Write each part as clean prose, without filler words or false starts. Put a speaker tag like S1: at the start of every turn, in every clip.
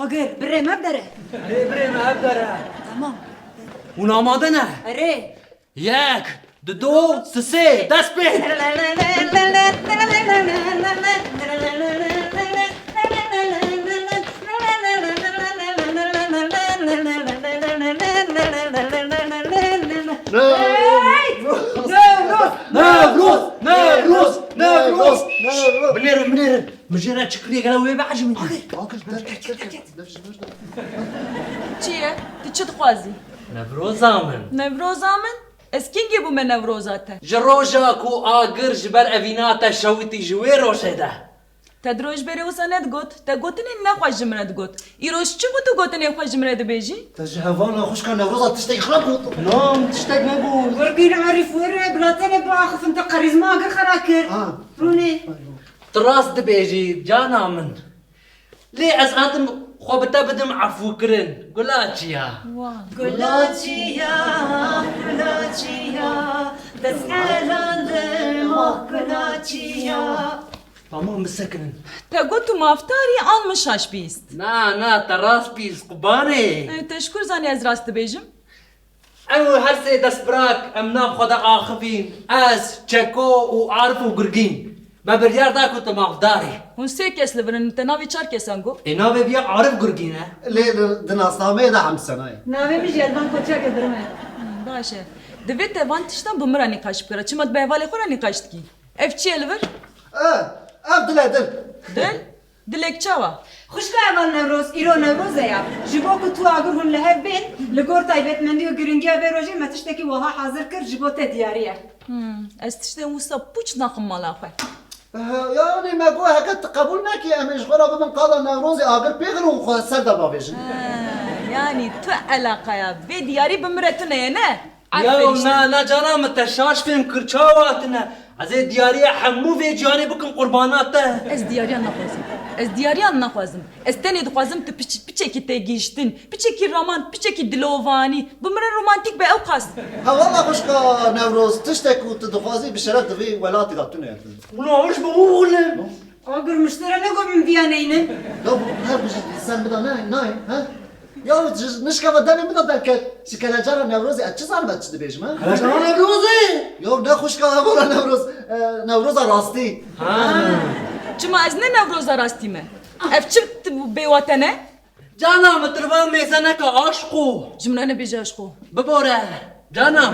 S1: آگر بره مبدره
S2: بري ما أقدر
S1: تمام
S2: ونامادنا
S1: اره
S2: ياك دو سسي داس بيت نابلس نابلس نابلس منير مجرد شكري قالوا وي بعجبني
S3: چیه؟ تی چه دخوازی؟
S2: نبروزا من
S3: نوروزا من؟ از کینگی بو من نوروزاته؟
S2: جروجا كو آقر جبر أفيناتا شويتي جوي روشيدا
S3: تا دروش بری وسا ند گوت؟ تا گوتنی نخواش جمرد گوت ایروش چی بو تو گوتنی خواش جمرد بیجی؟
S4: تجهفانا خوش كان نوروزا تشتاق خرابوط
S2: نام تشتاق نقول
S1: ورقين عارف ورق بلاتين باخف انت قريزما آگر خراكر روني
S2: تراس دبيجي جانا من ليه از آدم خوابتا بدم عفو كرن قلاتشيا
S3: واه
S1: قلاتشيا قلاتشيا تسأل عن ذلك قلاتشيا
S2: تمام مسكن
S3: تا گوتو مافتاری آن مشاش بیست
S2: نا تراس بيس قباني
S3: تشکر زانی از راست بیجم؟
S2: أو هرسي دس براك أمنا خدا آخفين أز تشكو وعارف وقرقين ما بريار داكو تمام داري
S3: هون سه کس لبرن تناوی چار کسانگو؟
S2: إنا بيبيا عارف قرقين
S4: ليه دناسنامه ده هم سنه
S1: نامه مش يلبان كوتشا كدرمه
S3: باشه دوی تهوان تشتن بمرا نقاش بکره چمت به حواله خورا نقاشت کی اف چی الور؟
S4: اف دل
S3: دل؟ دلک چاوا؟
S1: خوشكا اول نوروز ايرو نوروز يا جبو كتو اگر هون لهب بين لگور تايبت مندي و گرنگيا بروجي ما تشتكي وها حاضر كر جبوت دياريه
S3: از تشتن وسا پوچ ناقم مالا خواه
S4: يعني ما قوي هكذا قبول ناكي امش غرابه من قاضي نوروزي اگر بيغلو خو سر ده بافيجن
S3: yani tu alakaya ve diyari bimretine ya ne?
S2: يا نا جانا متشاش فيهم كرشاواتنا عزي ديارية حمو في جاني بكم قرباناته
S3: Ez diyariyan nakhwazim. Ez diyariyan nakhwazim. Ez tenê dixwazim tu piçekî tê gîştin, piçekî roman, piçekî dilovanî. Bi min re romantik be ew qas.
S4: ها والله خوشكا نوروز تشتك وتدخوازي بشرف دفي ولاتي داتونه
S2: ولا وش بقولم
S1: اگر مشتري نقول من ديانين
S4: لو هل sen bir ناي ها يا نشكا وداني من ذاك شكل جارة نوروزي اتشزار بتشد بيجم ها
S2: خلاص انا بروزي
S4: يا نه خوشكا ولا نوروز راستي
S3: Çima ez ne nevroza rastî me? Ev çi bêwatene?
S2: جانا متربان ميزانك عاشقو
S3: Ji min re nebêje aşko.
S2: ببورة جانا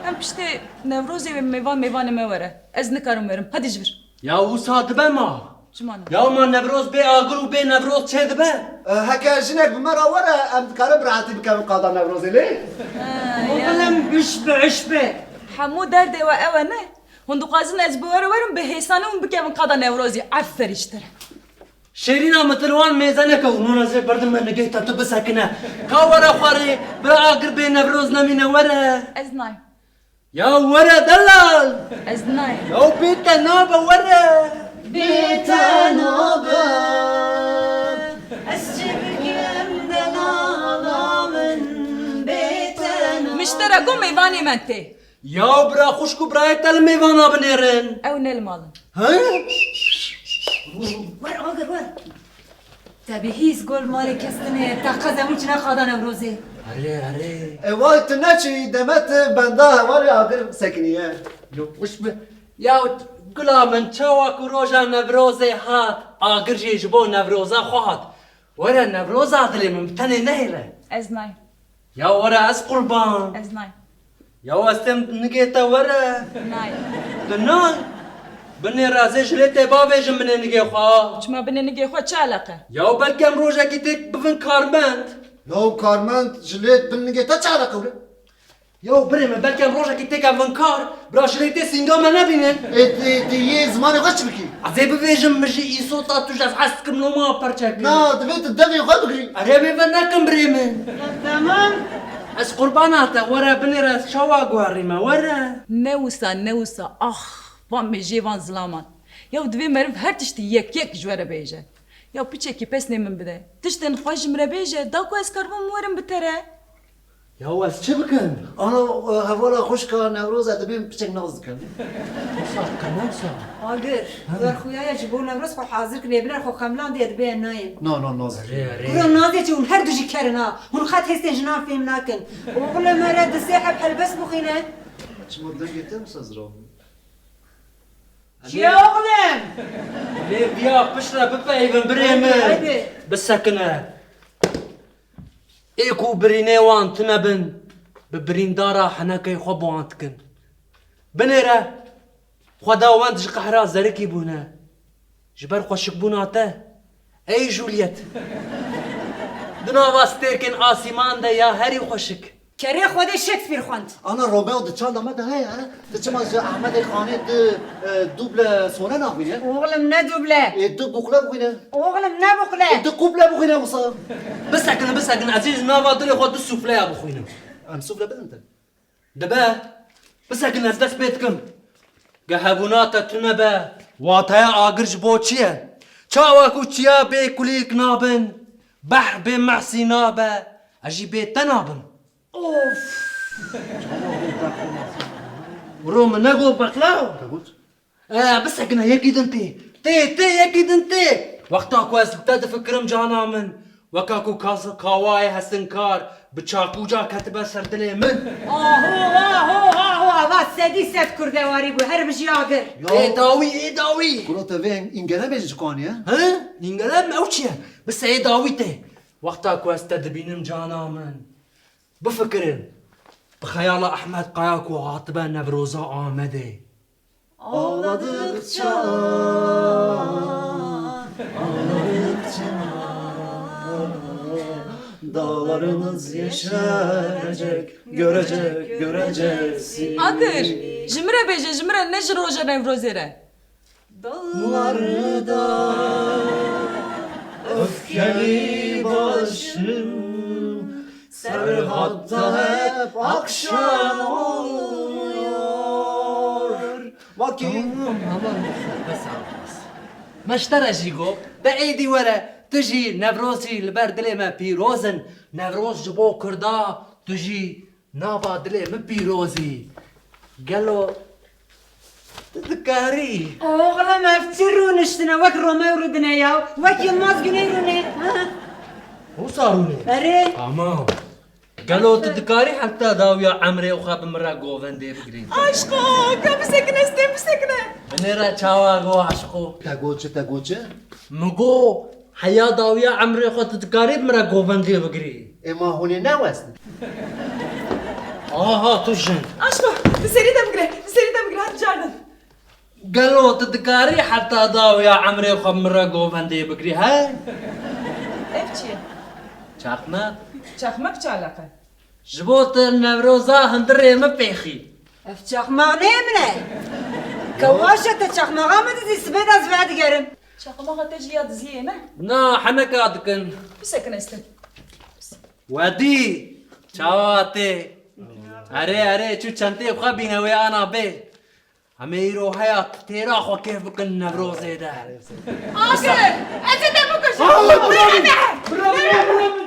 S3: Em piştê nevrozê ve mêvanê me were. Ez nikarim werim. Hadi ji vir.
S2: يا وساد بما
S3: Çima ne?
S2: يا ما نبروز بي اقر وبي نبروز تشد به
S4: هكا جنك بمرة ورا ام كارب راحتي بكام قاضي نوروزي ليه
S1: وقلم بشبه عشبه
S3: Hemû derdê we ew e ne? Hûn dixwazin ez bi were werim bi hêsanî hûn bikevin qada nevrozî. Aferîştir.
S2: شيرينا متلوان ميزانك ومنازل بردم من نجيت تبسكنا كورا خاري برا اقر بي نبروز نمينا ورا
S3: Ez nayım.
S2: يا ورا دلال
S3: Ez nayım.
S2: يا بيتا نابا ورا
S1: بيتنوبة أسجبك يمدنا من بيتنوبة
S3: Miştere gu mêvanê me tê.
S2: يا برا خوشكو براي تلميوانا بنيرن
S3: Ew ne li malin.
S2: ها
S1: ور آگر ور تبي هيس قول مالي كستني تاقزة مجنا خادا نوروزي
S2: علي
S4: واي تناتشي دمت بندها ورا اقر سكنيه
S2: يو وش يا قلا من تشوا كروجا نبروزي هات اقر جيجبو نبروزا خوات ورا نبروزا دلي من تاني نهيله
S3: Ez nayım.
S2: يا ورا اس قربان
S3: Ez nayım.
S2: يا واستم نجيتا ورا
S3: Nayım.
S2: دنان بني رازي جليتي بابيج من نجي خوا
S3: Çima binê nigê xwe çi alaqe?
S2: يا بلكم روجا كيتك بفن كارمنت
S4: لو كارمنت جليت بنجي تشعر قبل
S2: يا بريم بلكم روجا كيتك بفن كار برا جليتي سينجا ما نبينن
S4: تي زماني غش بكي
S2: عزي بفيجم مجي يصوتا تجاز عسكر نوما برشاك
S4: نا دفيت الدفي غد بكري
S2: أريبي فناكم بريمن
S1: تمام
S2: أس قرباناتا ورا بني راس شوا قواريما ورا
S3: Newisa ah van mêjê van zilaman. Ya divê meriv her tiştî yek ji we re bêje. Ya piçekî pes nê min bide. Tiştên xwe ji min re bêje da ku ez karbon werim bi te re.
S2: يا واس چه بکن؟
S4: انا هوالا خوش که نوروز ادبیم بچک ناز کن
S2: صار كمان صار
S1: آگر ور خویا جبو نوروز خو حاضر کنه بلر خو خملان دید به نایم
S4: نه ناز
S1: برو نازی چون هر دوشی کرنا هون خط هستن جناب فهم نکن وقل مرد سیحب حلبس بخینه
S4: چه مدل گیتم سازرا
S1: چی اغلم
S2: ليه بيا بشرة بفايفن بريمن
S1: هيدي.
S2: بالسكنة ايكو برينيوان تنبن ببرين دارا حناكي خوبوانتكن بنيرة خدا وانت قحرا زركي بونا جبر خوشك بوناته اي جوليت دنا واستيكن آسيمان ده يا هري خوشك
S1: کری خود شکسپیر خواند
S4: انا رومئو د چال دامه ده ها ده چما احمد خانه ده دوبل سونه نخوینه
S1: اغلم ندوبله
S4: دو بوکلا بخوینه
S1: اغلم نبقله
S4: دو کوبلا بخوینه مصا
S2: بسكن عزيز ما فاضل خد السفلى يا ابو خوينا
S4: ام سوفلا بدنت
S2: دبا بسكن ازدس بيتكم قهبوناتا تنبا واتايا اقرج بوچيه چاواكو چيا بي كليك نابن بحر بي معسي نابا اجي بي تنابن اوف وروم نغو بقلاو بسكن يكيد انتي تي يكيد انتي وقتا كواس تفكرم جانا من وكاكو كاواي هسنكار بچاكوجا كتبه سردلي من
S1: آهو آواز سدی ست کردواری بو هر بجی آگر
S2: ايه داوي
S4: كلو تفين انجنا بيج كوني
S2: ها ينقلب اوشيا بس ايه داويته وقتا كواس تدبينم جانا من بفكرن بخيال احمد قاياكو عاطبه نبروزا آمده
S4: ağladıkça dağlarımız yeşerecek göreceksin
S3: Agır. Jimre beje jimre ne jiroja nevrozere.
S4: Dağlarda öfkeli başım Serhatta hep akşam oluyor Vakit
S2: ما اشترى جيجو بايدي ورا تجي نفروزي البردلي ما بيروزن نفروز جبو كردا تجي نافا دلي ما بيروزي قالو تذكاري
S1: اغلم افترون اشتنا وك رومي وردنا ياو وك يلماز جنيروني
S2: هو صاروني
S1: اري
S2: تمام قالو تذكاري حتى داويا عمري وخاب مرة جوفن دي بجرين
S3: Aşko, kapı sekine istem sekine.
S2: بنيرا تشاوا جو عشقو
S4: تاگوچه
S2: مگو حيا داويا عمري خو تذكاري مرة جوفن دي بجري
S4: اما هوني نوست
S2: ها تجن
S3: Aşko, seri de bugre, hadi canım.
S2: قالو تذكاري حتى داويا عمري خو مرة جوفن دي بجري هاي
S3: Evçi,
S2: شاقنا
S3: çakmak çalaka.
S2: جبوت النوروزا هندري ما بيخي
S1: افتشاق مغني منه كواشة تشاق مغامد دي سبيد از بعد گرم
S3: Çakmak ateşi ya diziye ne?
S2: نا حنكا دكن
S3: Bir sekine istem.
S2: ودي شاواتي اري شو چنتي بخبينا ويا انا بي اميرو حياة تيراخ وكيف كن نوروزي ده
S3: Agır, ete de bu kuşu.
S2: برافو